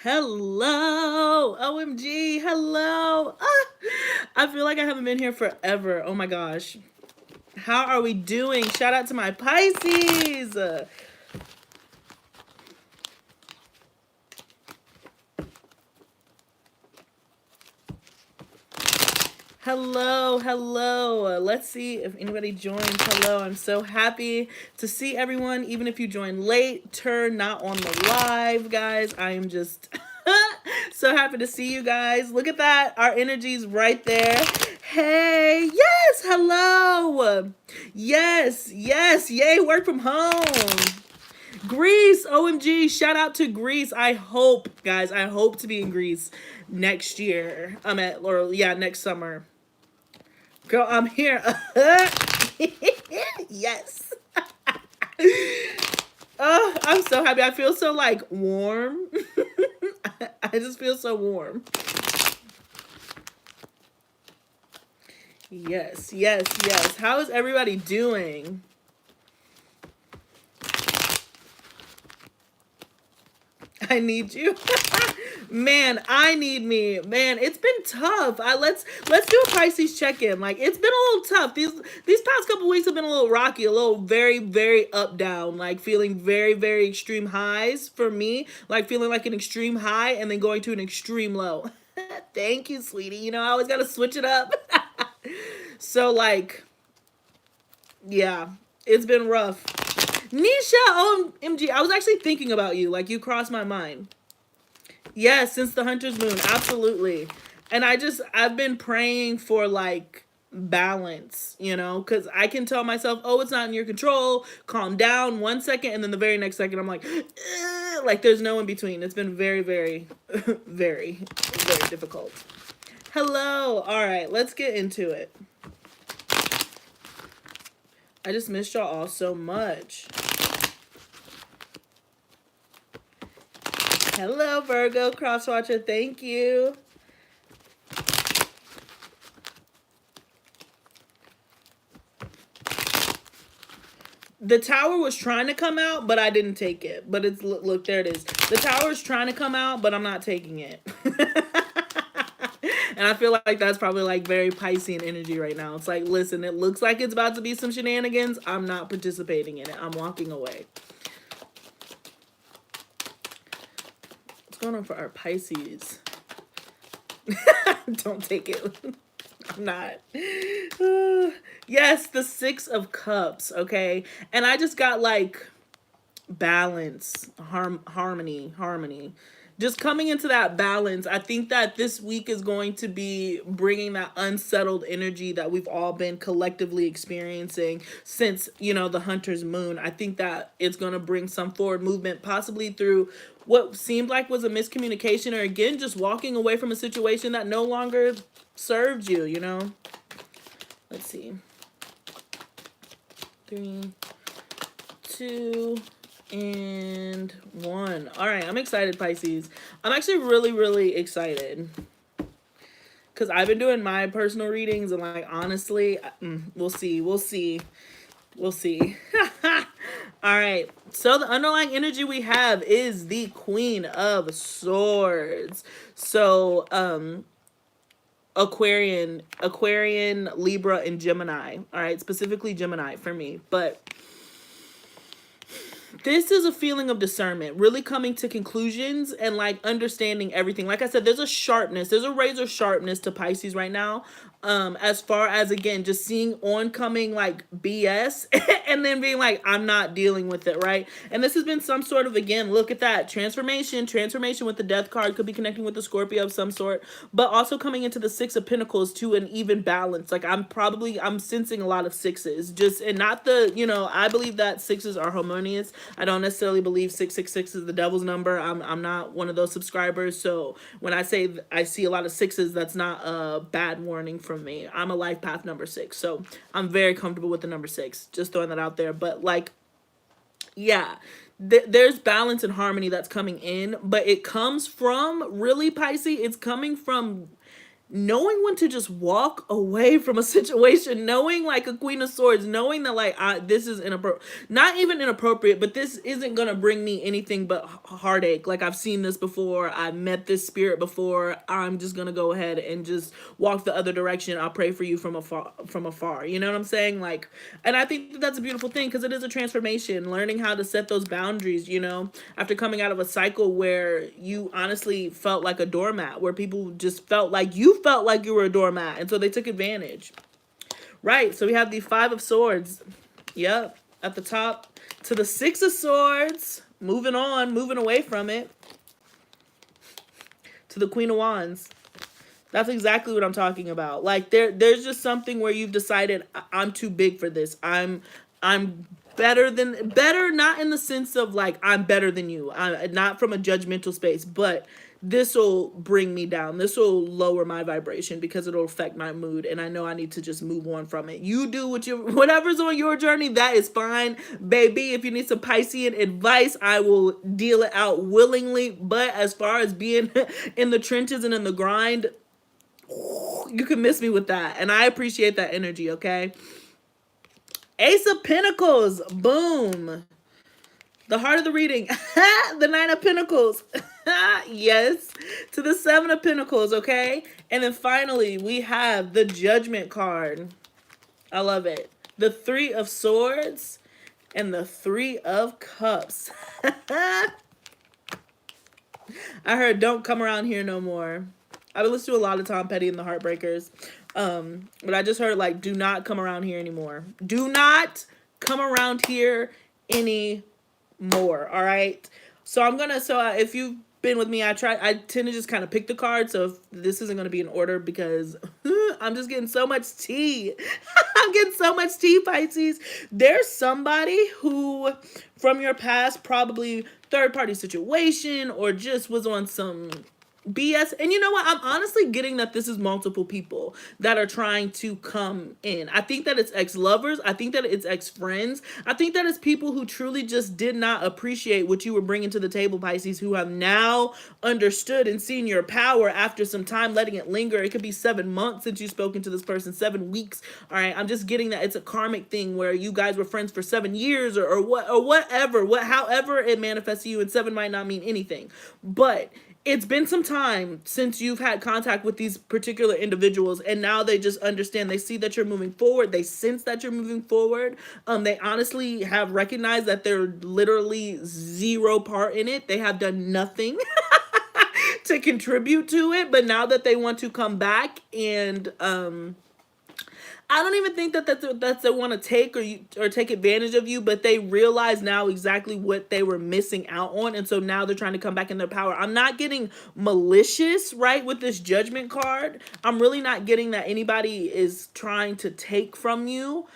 Hello, OMG, hello. I feel like I haven't been here forever. Oh my gosh. How are we doing? Shout out to my Pisces. Hello, hello. Let's see if anybody joins. Hello, I'm so happy to see everyone, even if you join later, not on the live, guys. I am just so happy to see you guys. Look at that. Our energy's right there. Hey, yes, hello. Yes, yes, yay, work from home. Greece, OMG, shout out to Greece. I hope, guys, I hope to be in Greece next year. Next summer. Girl, I'm here. Yes. Oh, I'm so happy. I feel so like warm. I just feel so warm. Yes, yes, yes. How is everybody doing? I need you. Man, I need me. Man, it's been tough. Let's do a Pisces check-in. Like, it's been a little tough. These past couple weeks have been a little rocky, a little very, very up down, like feeling very, very extreme highs for me, like feeling like an extreme high and then going to an extreme low. Thank you, sweetie. You know, I always gotta switch it up. So like, yeah, it's been rough. Nisha, OMG, I was actually thinking about you. Like, you crossed my mind. Yes, since the Hunter's Moon, absolutely. And I've been praying for, like, balance, you know? Because I can tell myself, oh, it's not in your control. Calm down 1 second. And then the very next second, I'm like there's no in between. It's been very, very, very, very difficult. Hello. All right, let's get into it. I just missed y'all all so much. Hello, Virgo Crosswatcher. Thank you. The Tower was trying to come out, but I didn't take it. But it's, look, there it is. The Tower is trying to come out, but I'm not taking it. And I feel like that's probably like very Piscean energy right now. It's like, listen, it looks like it's about to be some shenanigans. I'm not participating in it. I'm walking away. What's going on for our Pisces? Don't take it. I'm not. Yes, the Six of Cups, okay? And I just got like balance, harmony. Just coming into that balance. I think that this week is going to be bringing that unsettled energy that we've all been collectively experiencing since, you know, the Hunter's Moon. I think that it's going to bring some forward movement, possibly through what seemed like was a miscommunication, or again, just walking away from a situation that no longer served you, you know? Let's see. 3, 2, and 1. All right, I'm excited, Pisces. I'm actually really, really excited. Because I've been doing my personal readings, and like, honestly, we'll see. All right, so the underlying energy we have is the Queen of Swords. So, Aquarian, Libra, and Gemini. All right, specifically Gemini for me. But this is a feeling of discernment, really coming to conclusions and like understanding everything. Like I said, there's a sharpness, there's a razor sharpness to Pisces right now. As far as, again, just seeing oncoming like BS and then being like, I'm not dealing with it, right? And this has been some sort of, again, look at that, transformation with the Death card, could be connecting with the Scorpio of some sort, but also coming into the Six of Pentacles to an even balance. Like, I'm sensing a lot of sixes, just, and not the, you know, I believe that sixes are harmonious. I don't necessarily believe 666 is the devil's number. I'm not one of those subscribers. So when I say I see a lot of sixes, that's not a bad warning from me. I'm a life path number 6. So I'm very comfortable with the number 6. Just throwing that out there. But like, yeah, there's balance and harmony that's coming in, but it comes from, really, Pisces, it's coming from knowing when to just walk away from a situation, knowing like a Queen of Swords, knowing that like this is inappropriate, not even inappropriate, but this isn't gonna bring me anything but heartache. Like I've seen this before, I've met this spirit before. I'm just gonna go ahead and just walk the other direction. I'll pray for you from afar. From afar, you know what I'm saying? Like, and I think that that's a beautiful thing because it is a transformation, learning how to set those boundaries. You know, after coming out of a cycle where you honestly felt like a doormat, where people just felt like you were a doormat, and so they took advantage. Right, so we have the Five of Swords. Yep, at the top to the Six of Swords. Moving on, moving away from it. To the Queen of Wands. That's exactly what I'm talking about. Like there's just something where you've decided I'm too big for this. I'm better, not in the sense of like I'm better than you. Not from a judgmental space, but this will bring me down. This will lower my vibration because it'll affect my mood, and I know I need to just move on from it. You do whatever's on your journey, that is fine, baby. If you need some Piscean advice, I will deal it out willingly. But as far as being in the trenches and in the grind, you can miss me with that, and I appreciate that energy. Okay, Ace of Pentacles, boom. The heart of the reading, the Nine of Pentacles, yes, to the Seven of Pentacles, okay? And then finally, we have the Judgment card. I love it. The Three of Swords and the Three of Cups. I heard, don't come around here no more. I've been listening to a lot of Tom Petty and the Heartbreakers, but I just heard, like, do not come around here anymore. Do not come around here anymore. All right, so I'm gonna, if you've been with me, I tend to just kind of pick the card, so if this isn't gonna be in order because I'm just getting so much tea. I'm getting so much tea, Pisces. There's somebody who from your past, probably third-party situation, or just was on some BS. And you know what? I'm honestly getting that this is multiple people that are trying to come in. I think that it's ex-lovers. I think that it's ex-friends. I think that it's people who truly just did not appreciate what you were bringing to the table, Pisces, who have now understood and seen your power after some time letting it linger. It could be 7 months since you've spoken to this person, 7 weeks. All right, I'm just getting that it's a karmic thing where you guys were friends for 7 years or whatever, however it manifests to you, and 7 might not mean anything. But it's been some time since you've had contact with these particular individuals, and now they just understand. They see that you're moving forward. They sense that you're moving forward. They honestly have recognized that they're literally zero part in it. They have done nothing to contribute to it, but now that they want to come back and I don't even think that they want to take or take advantage of you, but they realize now exactly what they were missing out on, and so now they're trying to come back in their power. I'm not getting malicious, right, with this Judgment card. I'm really not getting that anybody is trying to take from you.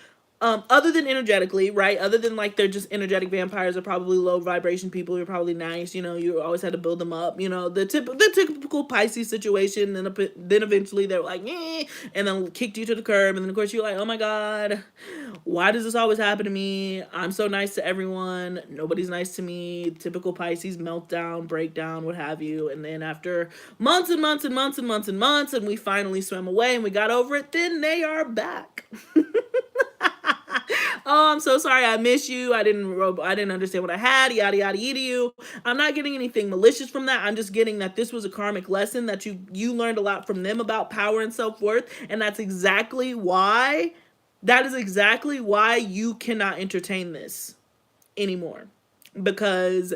Other than energetically, right? Other than like they're just energetic vampires, are probably low vibration people. You're probably nice, you know. You always had to build them up, you know. The typical Pisces situation. And then eventually they're like, eh, and then kicked you to the curb. And then of course you're like, oh my god, why does this always happen to me? I'm so nice to everyone. Nobody's nice to me. Typical Pisces meltdown, breakdown, what have you. And then after months and months and months and months and months, and we finally swam away and we got over it, then they are back. Oh, I'm so sorry. I miss you. I didn't understand what I had. Yada, yada, yada, you. I'm not getting anything malicious from that. I'm just getting that this was a karmic lesson, that you learned a lot from them about power and self-worth. And that is exactly why you cannot entertain this anymore. Because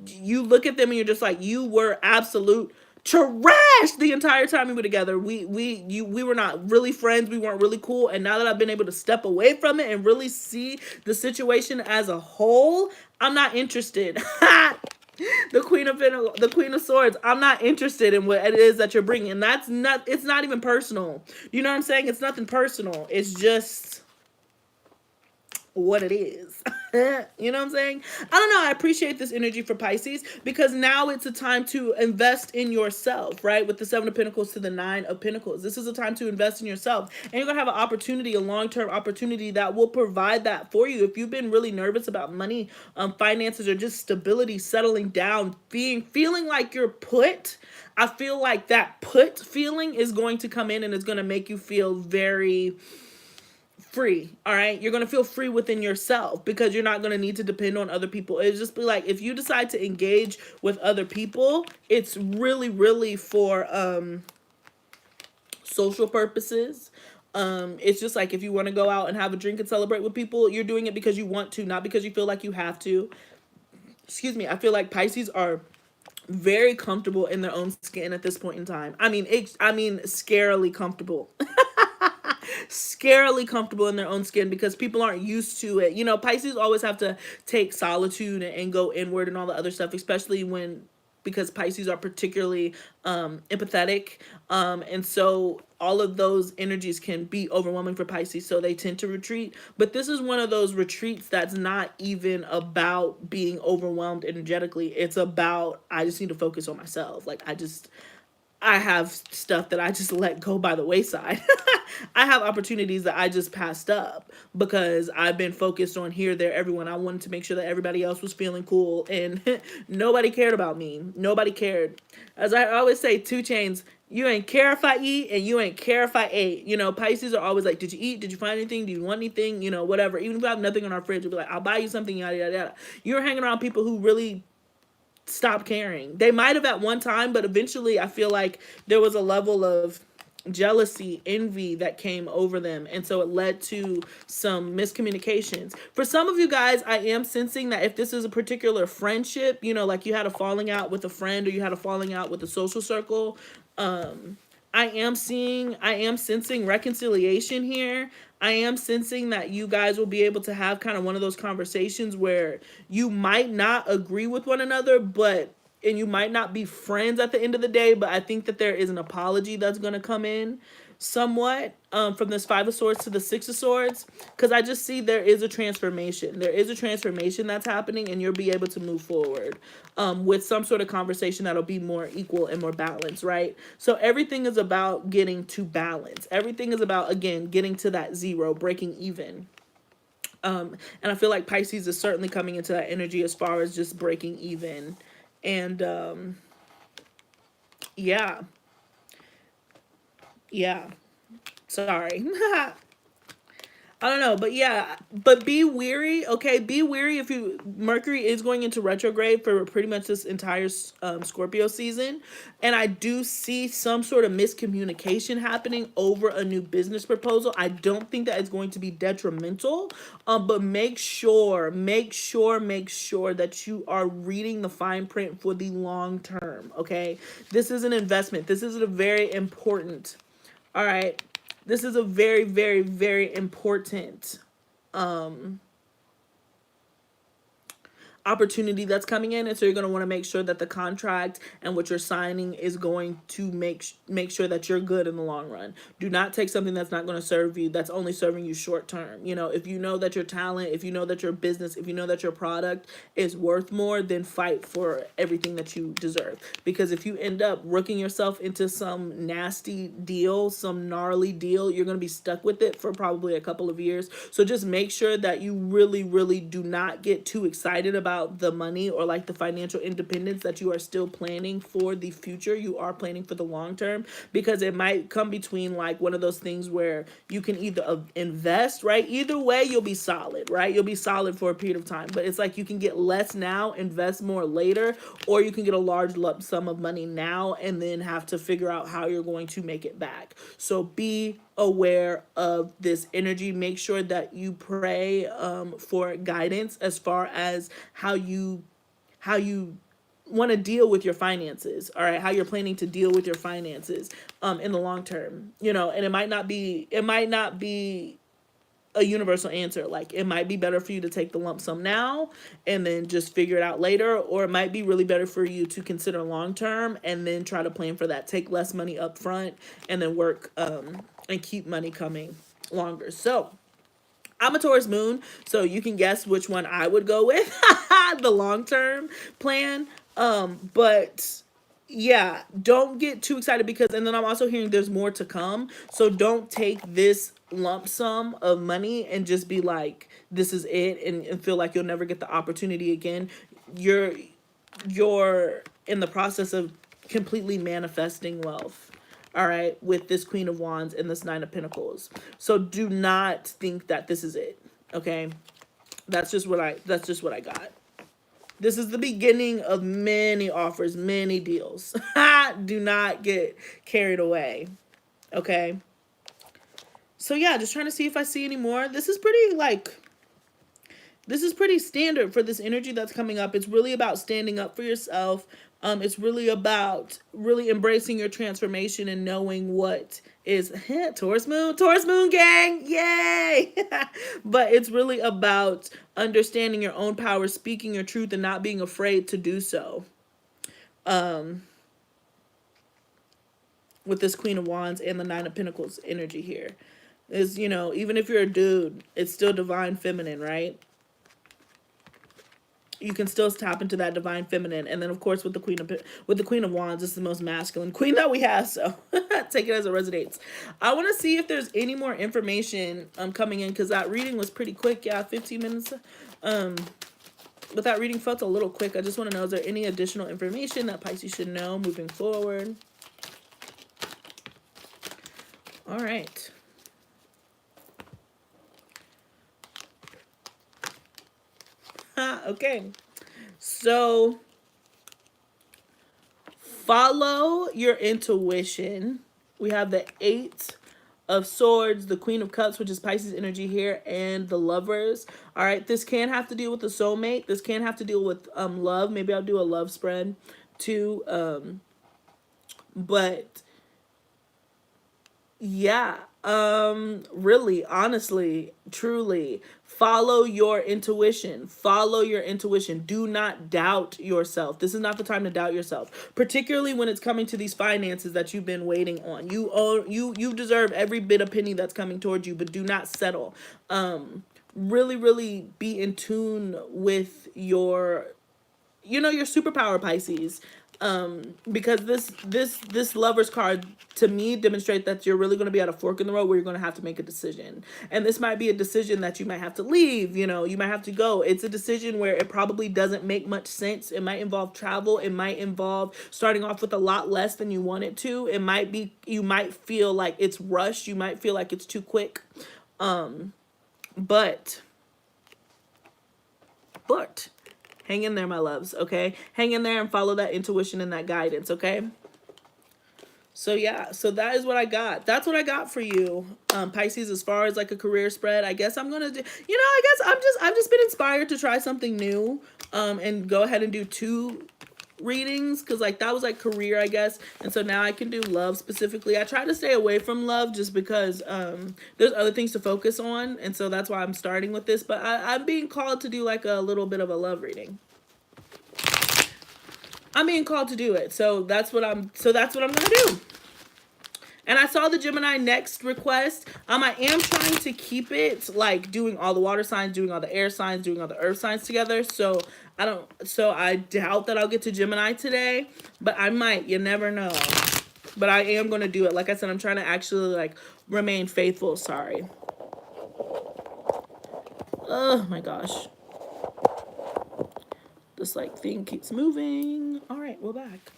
you look at them and you're just like, you were absolute trash the entire time we were together. We were not really friends. We weren't really cool. And now that I've been able to step away from it and really see the situation as a whole, I'm not interested. The Queen of Swords. I'm not interested in what it is that you're bringing. And it's not even personal. You know what I'm saying? It's nothing personal. It's just what it is. You know what I'm saying? I don't know. I appreciate this energy for Pisces because now it's a time to invest in yourself, right? With the Seven of Pentacles to the Nine of Pentacles. This is a time to invest in yourself. And you're going to have an opportunity, a long-term opportunity that will provide that for you. If you've been really nervous about money, finances, or just stability, settling down, feeling like you're put, I feel like that put feeling is going to come in and it's going to make you feel very free. All right, you're gonna feel free within yourself because you're not gonna need to depend on other people. It's just be like, if you decide to engage with other people, it's really for social purposes. It's just like if you want to go out and have a drink and celebrate with people, you're doing it because you want to, not because you feel like you have to. Excuse me. I feel like Pisces are very comfortable in their own skin at this point in time. I mean scarily comfortable. Scarily comfortable in their own skin because people aren't used to it. You know, Pisces always have to take solitude and go inward and all the other stuff, especially because Pisces are particularly empathetic. And so all of those energies can be overwhelming for Pisces. So they tend to retreat. But this is one of those retreats that's not even about being overwhelmed energetically. It's about, I just need to focus on myself. Like, I have stuff that I just let go by the wayside. I have opportunities that I just passed up because I've been focused on here, there, everyone. I wanted to make sure that everybody else was feeling cool and nobody cared about me. Nobody cared. As I always say, 2 Chainz, you ain't care if I eat and you ain't care if I ate. You know, Pisces are always like, did you eat? Did you find anything? Do you want anything? You know, whatever. Even if I have nothing on our fridge, we'll be like, I'll buy you something, yada, yada, yada. You're hanging around people who really stop caring. They might have at one time, but eventually I feel like there was a level of jealousy, envy that came over them, and so it led to some miscommunications. For some of you guys, I am sensing that if this is a particular friendship, you know, like you had a falling out with a friend or you had a falling out with a social circle, I am sensing reconciliation here. I am sensing that you guys will be able to have kind of one of those conversations where you might not agree with one another, and you might not be friends at the end of the day, but I think that there is an apology that's going to come in somewhat from this 5 of Swords to the 6 of Swords, because I just see there is a transformation. There is a transformation that's happening, and you'll be able to move forward with some sort of conversation that'll be more equal and more balanced, right? So everything is about getting to balance. Everything is about, again, getting to that 0, breaking even. And I feel like Pisces is certainly coming into that energy as far as just breaking even. And yeah. Sorry. I don't know, but yeah, but be weary, okay? Be weary if Mercury is going into retrograde for pretty much this entire Scorpio season, and I do see some sort of miscommunication happening over a new business proposal. I don't think that it's going to be detrimental, but make sure that you are reading the fine print for the long term, okay? This is an investment. This is a very important, all right? This is a very important opportunity that's coming in, and so you're going to want to make sure that the contract and what you're signing is going to make sure that you're good in the long run. Do not take something that's not going to serve you, that's only serving you short term. You know, if you know that your talent, if you know that your business, if you know that your product is worth more, then fight for everything that you deserve. Because if you end up rooking yourself into some nasty deal, some gnarly deal, you're going to be stuck with it for probably a couple of years. So just make sure that you really do not get too excited about the money or like the financial independence that you are still planning for the future. You are planning for the long term, because it might come between like one of those things where you can either invest, right? Either way, you'll be solid, right? You'll be solid for a period of time, but it's like you can get less now, invest more later, or you can get a large lump sum of money now and then have to figure out how you're going to make it back. So be aware of this energy. Make sure that you pray for guidance as far as how you want to deal with your finances, all right? How you're planning to deal with your finances in the long term, you know. And it might not be a universal answer. Like, it might be better for you to take the lump sum now and then just figure it out later, or it might be really better for you to consider long term and then try to plan for that. Take less money up front and then work and keep money coming longer. So I'm a Taurus moon, so you can guess which one I would go with, the long-term plan. But yeah, don't get too excited because, and then I'm also hearing there's more to come. So don't take this lump sum of money and just be like, this is it, and feel like you'll never get the opportunity again. You're in the process of completely manifesting wealth, all right, with this Queen of Wands and this Nine of Pentacles. So do not think that this is it, okay? That's just what I got. This is the beginning of many offers, many deals. Do not get carried away, okay? So yeah, just trying to see if I see any more. This is pretty standard for this energy that's coming up. It's really about standing up for yourself. It's really about really embracing your transformation and knowing what is Taurus moon gang, yay. But it's really about understanding your own power, speaking your truth, and not being afraid to do so. With this Queen of Wands and the Nine of Pentacles energy here is, you know, even if you're a dude, it's still divine feminine, right? You can still tap into that divine feminine. And then of course with the Queen of Wands, it's the most masculine queen that we have, so take it as it resonates. I want to see if there's any more information coming in, because that reading was pretty quick. Yeah, 15 minutes. But that reading felt a little quick. I just want to know, is there any additional information that Pisces should know moving forward? All right. Okay, so follow your intuition. We have the Eight of Swords, the Queen of Cups, which is Pisces energy here, and the Lovers. All right, this can have to deal with the soulmate. This can have to deal with love. Maybe I'll do a love spread too. But yeah, really, honestly, truly, follow your intuition. Follow your intuition. Do not doubt yourself. This is not the time to doubt yourself, particularly when it's coming to these finances that you've been waiting on. You deserve every bit of penny that's coming towards you, but do not settle. Really, really be in tune with your, you know, your superpower, Pisces. Because this Lover's card to me demonstrates that you're really going to be at a fork in the road where you're going to have to make a decision. And this might be a decision that you might have to leave, you know, you might have to go. It's a decision where it probably doesn't make much sense. It might involve travel. It might involve starting off with a lot less than you want it to. It might be, you might feel like it's rushed. You might feel like it's too quick. But hang in there, my loves, okay? Hang in there and follow that intuition and that guidance, okay? So yeah, so that is what I got. That's what I got for you, Pisces, as far as like a career spread. I guess I'm gonna do, you know, I guess I've just been inspired to try something new, and go ahead and do 2 readings, because like that was like career, I guess, and so now I can do love specifically. I try to stay away from love just because there's other things to focus on, and so that's why I'm starting with this. But I'm being called to do like a little bit of a love reading. I'm being called to do it, so that's what I'm gonna do. And I saw the Gemini next request. I am trying to keep it like doing all the water signs, doing all the air signs, doing all the earth signs together. So I doubt that I'll get to Gemini today, but I might. You never know. But I am going to do it. Like I said, I'm trying to actually like remain faithful. Sorry. Oh my gosh. This like thing keeps moving. All right, we're back.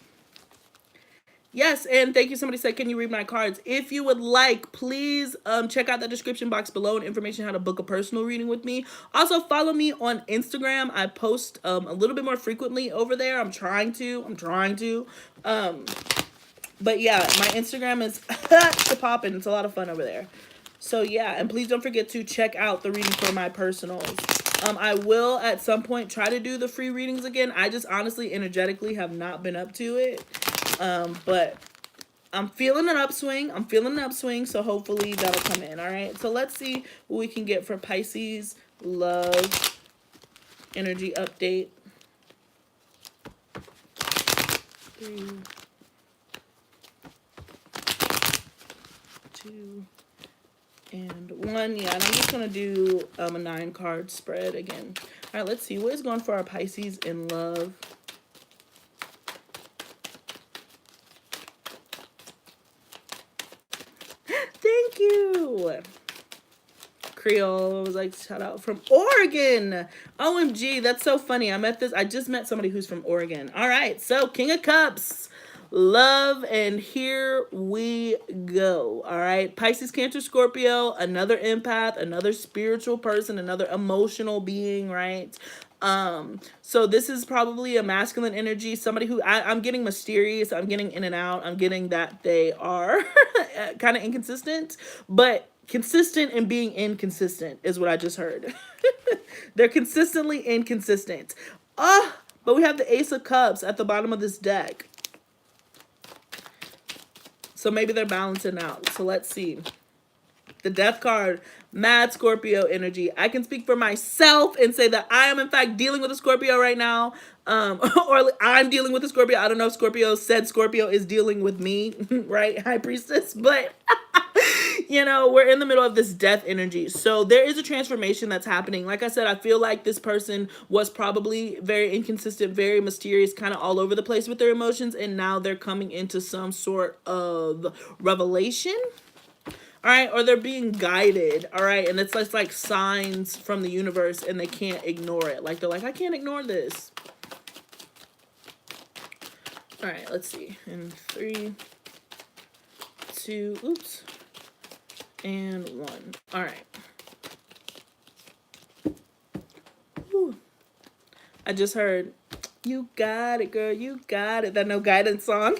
Yes, and thank you. Somebody said, can you read my cards? If you would like, please check out the description box below and information how to book a personal reading with me. Also, follow me on Instagram. I post a little bit more frequently over there. I'm trying to. But yeah, my Instagram is popping. It's a lot of fun over there. So yeah, and please don't forget to check out the reading for my personals. I will at some point try to do the free readings again. I just honestly, energetically have not been up to it. But I'm feeling an upswing. So hopefully that'll come in. All right. So let's see what we can get for Pisces love energy update. 3, 2, and 1. Yeah, and I'm just going to do a 9-card spread again. All right, let's see. What is going for our Pisces in love? Thank you. Creole was like, shout out from Oregon. OMG, that's so funny. I just met somebody who's from Oregon. All right, so King of Cups. Love, and here we go. All right, Pisces, Cancer, Scorpio, another empath, another spiritual person, another emotional being, right? So this is probably a masculine energy, somebody who I'm getting mysterious, I'm getting in and out, I'm getting that they are kind of inconsistent, but consistent in being inconsistent is what I just heard. They're consistently inconsistent. But we have the Ace of Cups at the bottom of this deck. So maybe they're balancing out. So let's see. The Death card, mad Scorpio energy. I can speak for myself and say that I am in fact dealing with a Scorpio right now. Or I'm dealing with a Scorpio. I don't know if Scorpio said Scorpio is dealing with me, right? High Priestess. But, you know, we're in the middle of this death energy. So there is a transformation that's happening. Like I said, I feel like this person was probably very inconsistent, very mysterious, kind of all over the place with their emotions. And now they're coming into some sort of revelation. All right, or they're being guided, all right, and it's just like signs from the universe and they can't ignore it. Like, they're like, I can't ignore this. All right, let's see. And 3, 2, oops, and 1. All right. Whew. I just heard, you got it, girl, you got it. That No Guidance song.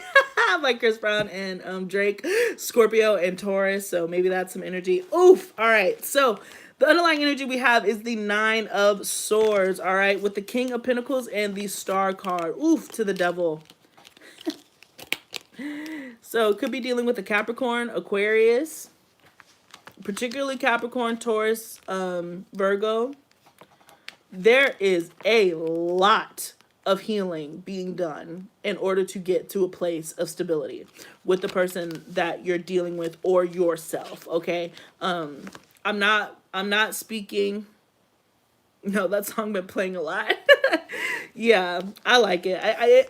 Like Chris Brown and Drake, Scorpio and Taurus. So maybe that's some energy. Oof. All right. So the underlying energy we have is the 9 of Swords. All right. With the King of Pentacles and the Star card. Oof, to the devil. So it could be dealing with a Capricorn, Aquarius, particularly Capricorn, Taurus, Virgo. There is a lot of healing being done in order to get to a place of stability with the person that you're dealing with or yourself. Okay. I'm not speaking. No, that song been playing a lot. Yeah, I like it.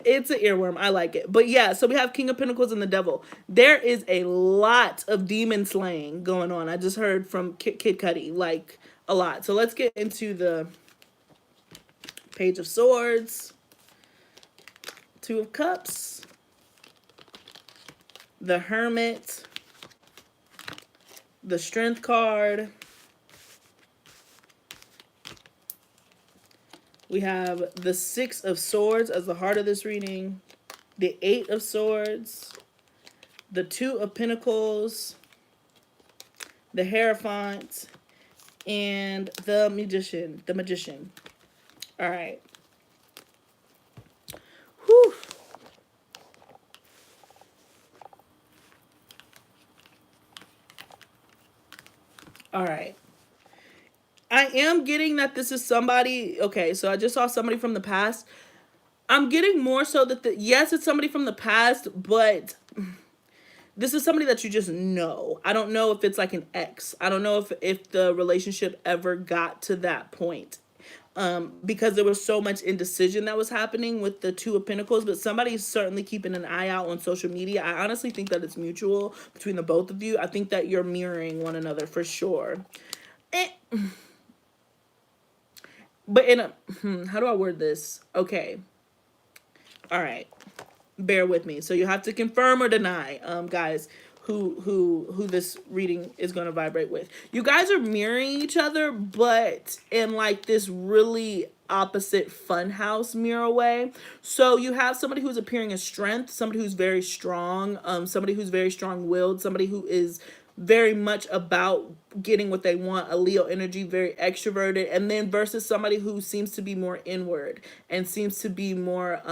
It's an earworm. I like it. But yeah, so we have King of Pentacles and the Devil. There is a lot of demon slaying going on. I just heard from Kid Cudi, like a lot. So let's get into the Page of Swords, 2 of Cups, the Hermit, the Strength card. We have the 6 of Swords as the heart of this reading, the 8 of Swords, the 2 of Pentacles, the Hierophant, and the Magician. All right. Whew. All right. I am getting that this is somebody. Okay, so I just saw somebody from the past. I'm getting more so that yes, it's somebody from the past, but this is somebody that you just know. I don't know if it's like an ex. I don't know if the relationship ever got to that point. Because there was so much indecision that was happening with the 2 of Pentacles, but somebody's certainly keeping an eye out on social media. I honestly think that it's mutual between the both of you. I think that you're mirroring one another for sure. But in a, how do I word this? Okay. All right. Bear with me. So you have to confirm or deny, guys, who this reading is going to vibrate with. You guys are mirroring each other, but in like this really opposite funhouse mirror way. So you have somebody who's appearing as strength, somebody who's very strong, somebody who's very strong-willed, somebody who is very much about getting what they want, a Leo energy, very extroverted, and then versus somebody who seems to be more inward and seems to be more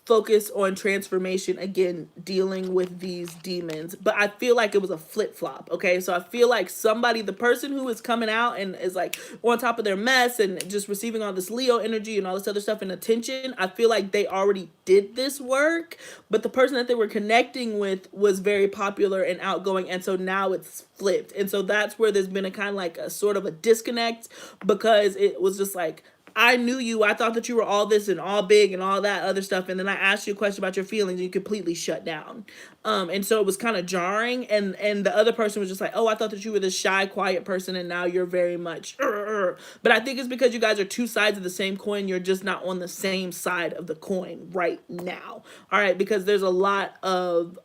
focus on transformation, again, dealing with these demons. But I feel like it was a flip-flop, okay? So I feel like somebody, the person who is coming out and is like on top of their mess and just receiving all this Leo energy and all this other stuff and attention, I feel like they already did this work, but the person that they were connecting with was very popular and outgoing, and so now it's flipped. And so that's where there's been a kind of like a sort of a disconnect, because it was just like, I knew you. I thought that you were all this and all big and all that other stuff. And then I asked you a question about your feelings and you completely shut down. And so it was kind of jarring. And the other person was just like, oh, I thought that you were this shy, quiet person. And now you're very much. But I think it's because you guys are two sides of the same coin. You're just not on the same side of the coin right now. All right. Because there's a lot of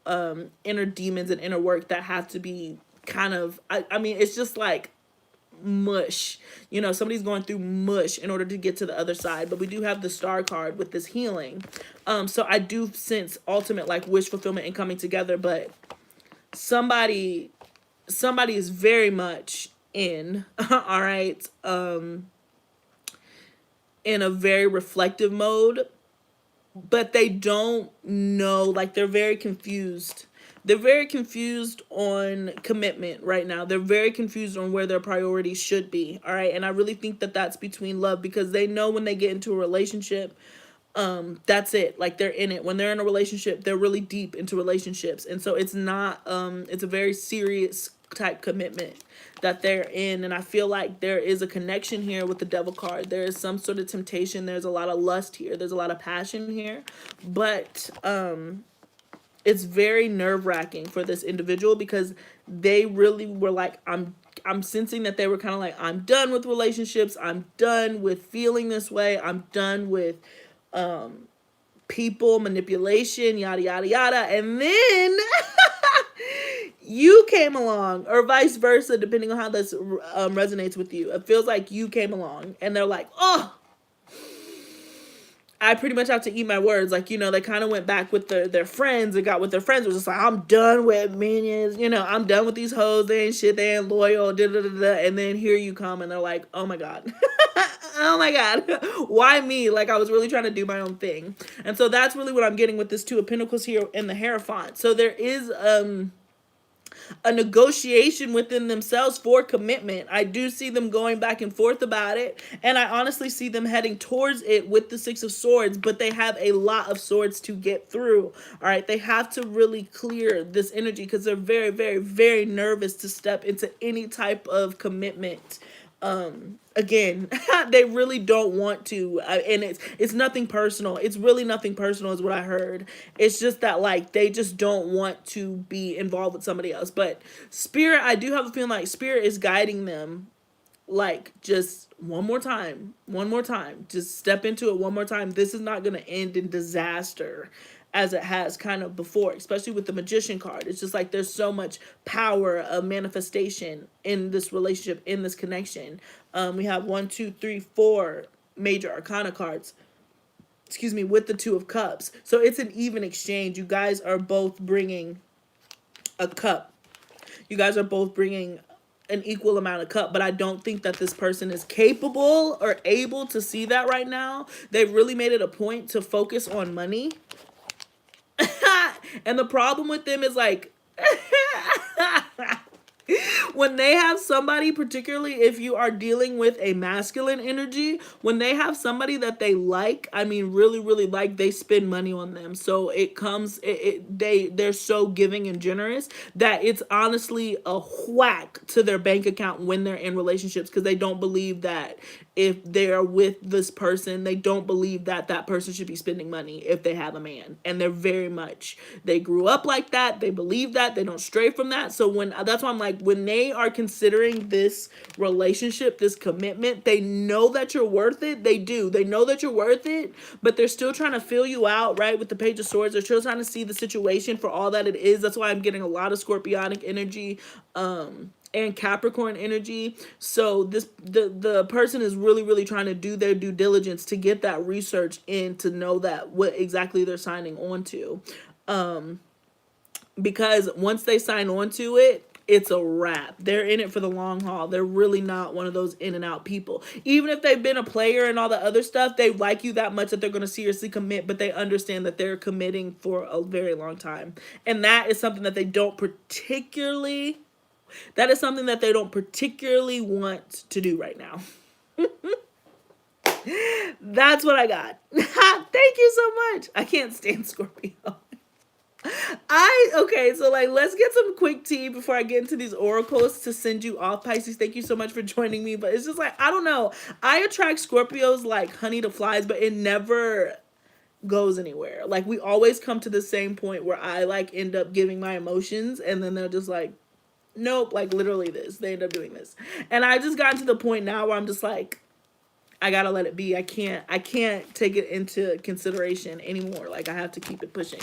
inner demons and inner work that have to be kind of, I mean, it's just like mush, you know, somebody's going through mush in order to get to the other side. But we do have the star card with this healing, so I do sense ultimate like wish fulfillment and coming together. But somebody is very much in all right, in a very reflective mode, but they don't know, like they're very confused. They're very confused on commitment right now. They're very confused on where their priorities should be. All right. And I really think that that's between love, because they know when they get into a relationship, that's it. Like they're in it. When they're in a relationship, they're really deep into relationships. And so it's not, it's a very serious type commitment that they're in. And I feel like there is a connection here with the Devil card. There is some sort of temptation. There's a lot of lust here. There's a lot of passion here. But, it's very nerve-wracking for this individual, because they really were like, I'm sensing that they were kind of like, I'm done with relationships. I'm done with feeling this way. I'm done with people, manipulation, yada, yada, yada. And then you came along, or vice versa, depending on how this resonates with you. It feels like you came along and they're like, oh, I pretty much have to eat my words. Like, you know, they kind of went back with their friends and got with their friends. It was just like, I'm done with minions. You know, I'm done with these hoes. They ain't shit. They ain't loyal. Da, da, da, da. And then here you come and they're like, oh my God. Oh my God. Why me? Like, I was really trying to do my own thing. And so that's really what I'm getting with this Two of Pentacles here in the Hierophant. So there is a negotiation within themselves for commitment. I do see them going back and forth about it, and I honestly see them heading towards it with the Six of Swords, but they have a lot of swords to get through. All right, they have to really clear this energy, because they're very, very, very nervous to step into any type of commitment. Again, they really don't want to, and it's nothing personal. It's really nothing personal is what I heard. It's just that, like, they just don't want to be involved with somebody else. But Spirit, I do have a feeling like Spirit is guiding them, like, just one more time, just step into it one more time. This is not going to end in disaster as it has kind of before, especially with the Magician card. It's just like there's so much power of manifestation in this relationship, in this connection. We have 1, 2, 3, 4 major arcana cards, excuse me, with the Two of Cups. So it's an even exchange. You guys are both bringing a cup. You guys are both bringing an equal amount of cup, but I don't think that this person is capable or able to see that right now. They've really made it a point to focus on money. And the problem with them is like when they have somebody, particularly if you are dealing with a masculine energy, when they have somebody that they like, I mean really, really like, they spend money on them. So it comes, they're so giving and generous that it's honestly a whack to their bank account when they're in relationships, because they don't believe that if they're with this person, they don't believe that that person should be spending money if they have a man. And they're very much, they grew up like that. They believe that. They don't stray from that. So that's why I'm like, when they are considering this relationship, this commitment, they know that you're worth it. They do. They know that you're worth it, but they're still trying to fill you out, right? With the Page of Swords, they're still trying to see the situation for all that it is. That's why I'm getting a lot of Scorpionic energy, and Capricorn energy. So the person is really, really trying to do their due diligence to get that research in, to know that what exactly they're signing on to. Because once they sign on to it, it's a wrap. They're in it for the long haul. They're really not one of those in and out people. Even if they've been a player and all the other stuff, they like you that much that they're going to seriously commit, but they understand that they're committing for a very long time. And that is something that they don't particularly want to do right now. That's what I got. Thank you so much. I can't stand Scorpio. Okay, so like, let's get some quick tea before I get into these oracles to send you off, Pisces. Thank you so much for joining me. But it's just like, I don't know. I attract Scorpios like honey to flies, but it never goes anywhere. Like, we always come to the same point where I like end up giving my emotions, and then they're just like, nope, like literally this. They end up doing this. And I just gotten to the point now where I'm just like, I gotta let it be. I can't take it into consideration anymore. Like, I have to keep it pushing.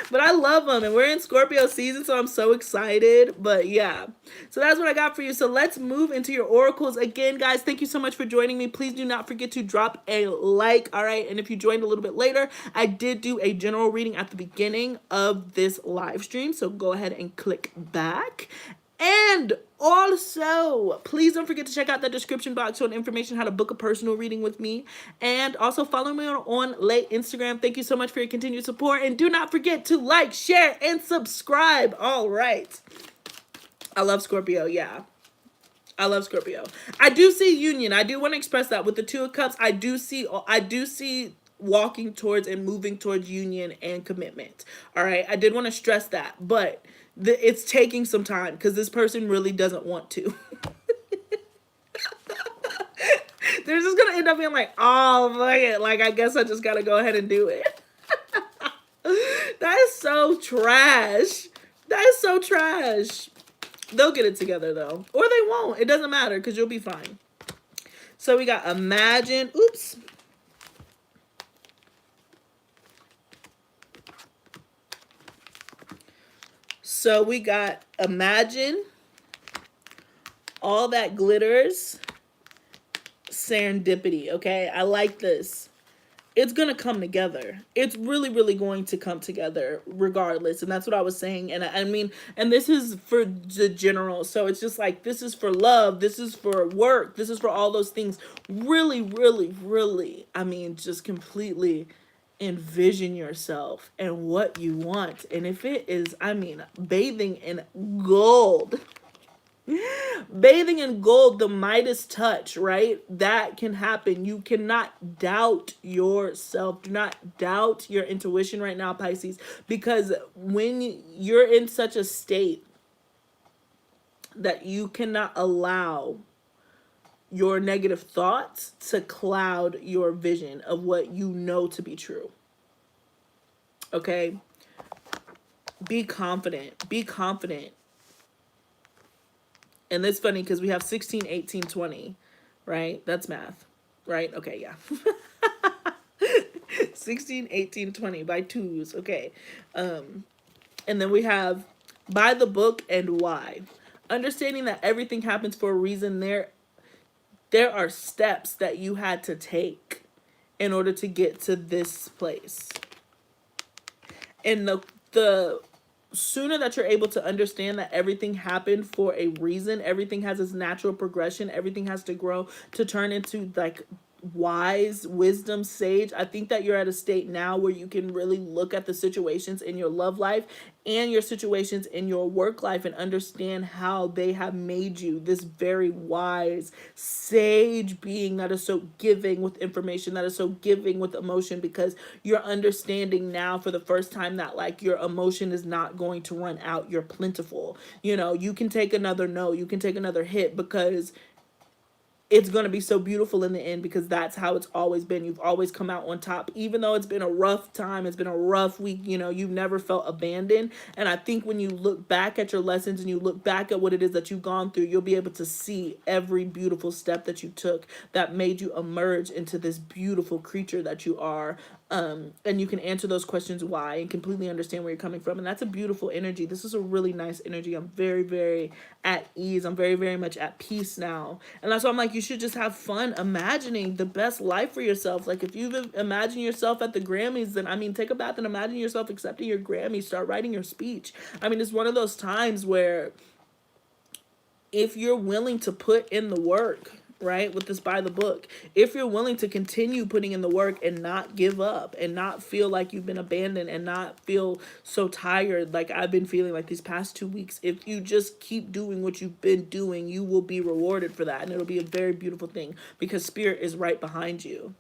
But I love them, and we're in Scorpio season, so I'm so excited. But yeah, so that's what I got for you. So let's move into your oracles. Again, guys, thank you so much for joining me. Please do not forget to drop a like. All right, and if you joined a little bit later, I did do a general reading at the beginning of this live stream, so go ahead and click back. And also, please don't forget to check out the description box for information how to book a personal reading with me. And also follow me on late Instagram. Thank you so much for your continued support. And do not forget to like, share, and subscribe. All right. I love Scorpio. Yeah. I love Scorpio. I do see union. I do want to express that with the Two of Cups. I do see walking towards and moving towards union and commitment. All right. I did want to stress that, but it's taking some time because this person really doesn't want to. They're just going to end up being like, oh, fuck it. Like, I guess I just got to go ahead and do it. That is so trash. That is so trash. They'll get it together, though. Or they won't. It doesn't matter because you'll be fine. So we got imagine. Oops. So we got imagine, all that glitters, serendipity, okay? I like this. It's going to come together. It's really, really going to come together regardless. And that's what I was saying. And I mean, and this is for the general. So it's just like, this is for love. This is for work. This is for all those things. Really, really, really, I mean, just completely envision yourself and what you want. And if it is, I mean, bathing in gold, the Midas touch, right? That can happen. You cannot doubt yourself. Do not doubt your intuition right now, Pisces, because when you're in such a state that you cannot allow your negative thoughts to cloud your vision of what you know to be true. Okay? Be confident. Be confident. And it's funny because we have 16, 18, 20, right? That's math, right? Okay, yeah. 16, 18, 20 by twos. Okay. And then we have by the book and why. Understanding that everything happens for a reason. There are steps that you had to take in order to get to this place. And the sooner that you're able to understand that everything happened for a reason, everything has its natural progression, everything has to grow to turn into like wise, wisdom, sage. I think that you're at a state now where you can really look at the situations in your love life and your situations in your work life and understand how they have made you this very wise, sage being that is so giving with information, that is so giving with emotion, because you're understanding now for the first time that like your emotion is not going to run out. You're plentiful. You know, you can take another no, you can take another hit because it's going to be so beautiful in the end, because that's how it's always been. You've always come out on top, even though it's been a rough time. It's been a rough week. You know, you've never felt abandoned. And I think when you look back at your lessons and you look back at what it is that you've gone through, you'll be able to see every beautiful step that you took that made you emerge into this beautiful creature that you are. And you can answer those questions why and completely understand where you're coming from. And that's a beautiful energy. This is a really nice energy. I'm very, very at ease. I'm very, very much at peace now. And that's why I'm like, you should just have fun imagining the best life for yourself. Like, if you imagine yourself at the Grammys, then, I mean, take a bath and imagine yourself accepting your Grammy. Start writing your speech. I mean, it's one of those times where if you're willing to put in the work, right, with this by the book, if you're willing to continue putting in the work and not give up and not feel like you've been abandoned and not feel so tired like I've been feeling like these past 2 weeks, if you just keep doing what you've been doing, you will be rewarded for that. And it'll be a very beautiful thing because spirit is right behind you.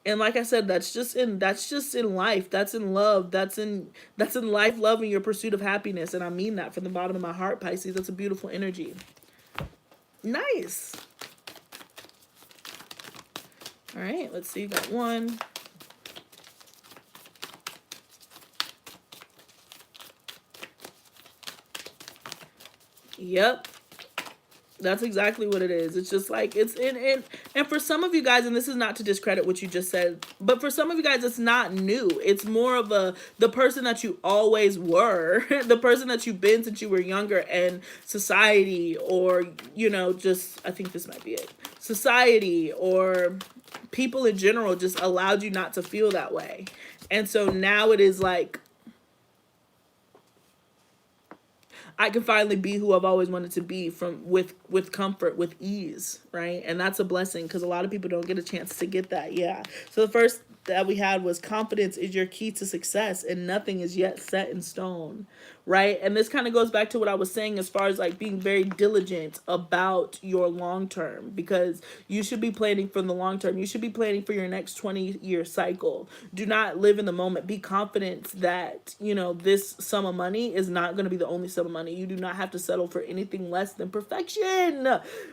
And like I said, that's just in life. That's in love. That's in life, love, and your pursuit of happiness. And I mean that from the bottom of my heart, Pisces. That's a beautiful energy. Nice. All right, let's see. You got one. Yep. That's exactly what it is. It's just like, it's in and for some of you guys, and this is not to discredit what you just said, but for some of you guys, it's not new. It's more of the person that you always were, the person that you've been since you were younger, and society, or, you know, just, I think this might be it. Society or people in general just allowed you not to feel that way. And so now it is like, I can finally be who I've always wanted to be with comfort, with ease, right? And that's a blessing because a lot of people don't get a chance to get that. Yeah. So the first that we had was confidence is your key to success and nothing is yet set in stone, right? And this kind of goes back to what I was saying as far as like being very diligent about your long term, because you should be planning for the long term. You should be planning for your next 20-year cycle. Do not live in the moment. Be confident that, you know, this sum of money is not going to be the only sum of money. You do not have to settle for anything less than perfection.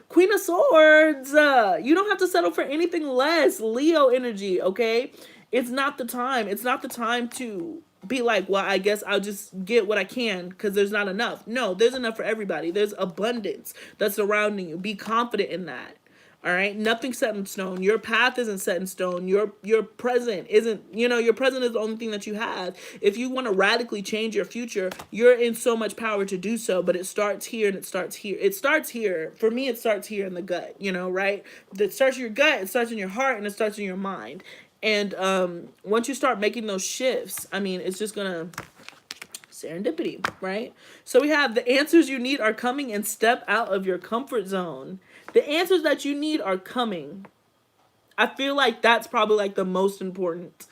Queen of Swords. You don't have to settle for anything less. Leo energy, okay? It's not the time. It's not the time to be like, well, I guess I'll just get what I can because there's not enough. No, there's enough for everybody. There's abundance that's surrounding you. Be confident in that. All right. Nothing's set in stone. Your path isn't set in stone. Your present isn't, you know, your present is the only thing that you have. If you want to radically change your future, you're in so much power to do so, but it starts here and it starts here. It starts here. For me, it starts here in the gut, you know, right? It starts in your gut, it starts in your heart, and it starts in your mind. And once you start making those shifts, I mean, it's just going to serendipity, right? So we have the answers you need are coming, and step out of your comfort zone. The answers that you need are coming. I feel like that's probably like the most important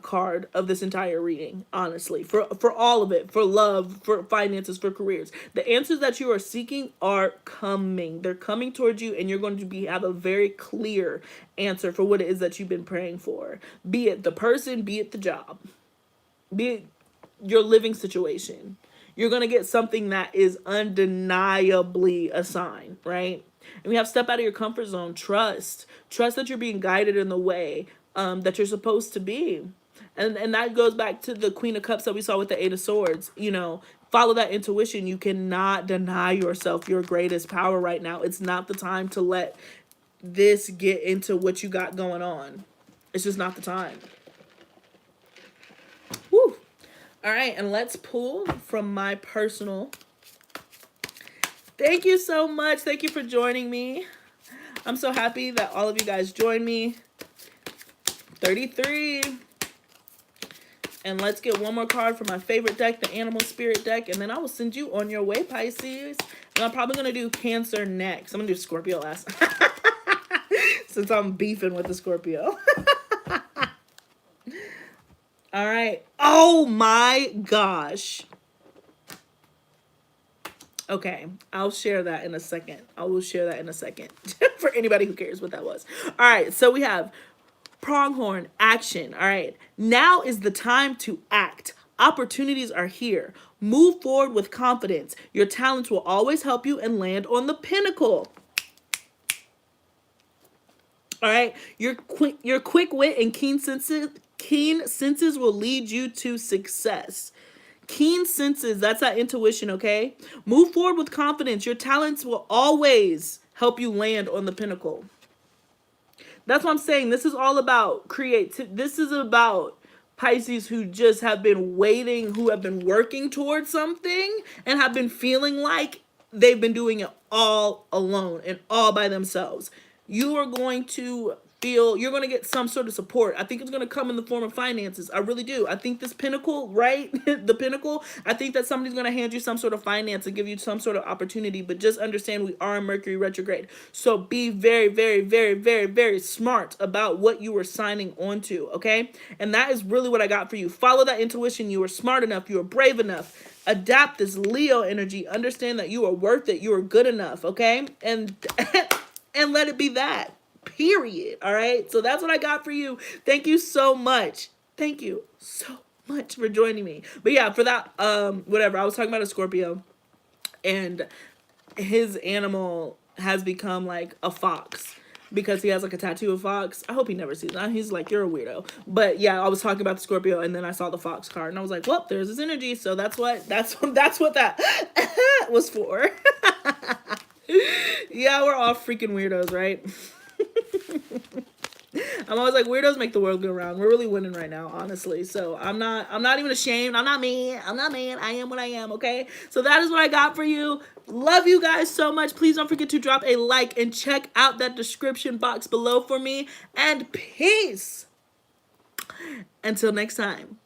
card of this entire reading, honestly, for all of it, for love, for finances, for careers. The answers that you are seeking are coming. They're coming towards you, and you're going to have a very clear answer for what it is that you've been praying for. Be it the person, be it the job, be it your living situation. You're going to get something that is undeniably a sign, right? And we have step out of your comfort zone. Trust that you're being guided in the way that you're supposed to be. And that goes back to the Queen of Cups that we saw with the Eight of Swords. You know, follow that intuition. You cannot deny yourself your greatest power right now. It's not the time to let this get into what you got going on. It's just not the time. Woo. All right, and let's pull from my personal. Thank you so much. Thank you for joining me. I'm so happy that all of you guys joined me. 33. And let's get one more card for my favorite deck, the Animal Spirit deck, and then I will send you on your way, Pisces. And I'm probably going to do Cancer next. I'm going to do Scorpio last. Since I'm beefing with the Scorpio. All right. Oh my gosh. Okay, I'll share that in a second. I will share that in a second for anybody who cares what that was. All right, so we have pronghorn action. All right, now is the time to act. Opportunities are here. Move forward with confidence. Your talents will always help you and land on the pinnacle. All right, your quick wit and keen senses will lead you to success. Keen senses, that's that intuition, okay? Move forward with confidence. Your talents will always help you land on the pinnacle. That's what I'm saying. This is all about creativity. This is about Pisces who just have been waiting, who have been working towards something and have been feeling like they've been doing it all alone and all by themselves. You are going to feel, you're going to get some sort of support. I think it's going to come in the form of finances. I really do. I think this pinnacle, right? The pinnacle, I think that somebody's going to hand you some sort of finance and give you some sort of opportunity, but just understand we are in Mercury retrograde. So be very, very, very, very, very smart about what you are signing on to, okay? And that is really what I got for you. Follow that intuition. You are smart enough. You are brave enough. Adapt this Leo energy. Understand that you are worth it. You are good enough, okay? And and let it be that. Period. All right. So that's what I got for you. Thank you so much. Thank you so much for joining me. But yeah, for that, whatever. I was talking about a Scorpio, and his animal has become like a fox because he has like a tattoo of fox. I hope he never sees that. He's like, you're a weirdo. But yeah, I was talking about the Scorpio, and then I saw the fox card, and I was like, well, there's his energy. So that's what that was for. Yeah, we're all freaking weirdos, right? I'm always like, weirdos make the world go round. We're really winning right now, honestly. So I'm not even ashamed. I'm not mad. I am what I am, okay? So that is what I got for you. Love you guys so much. Please don't forget to drop a like and check out that description box below for me. And peace. Until next time.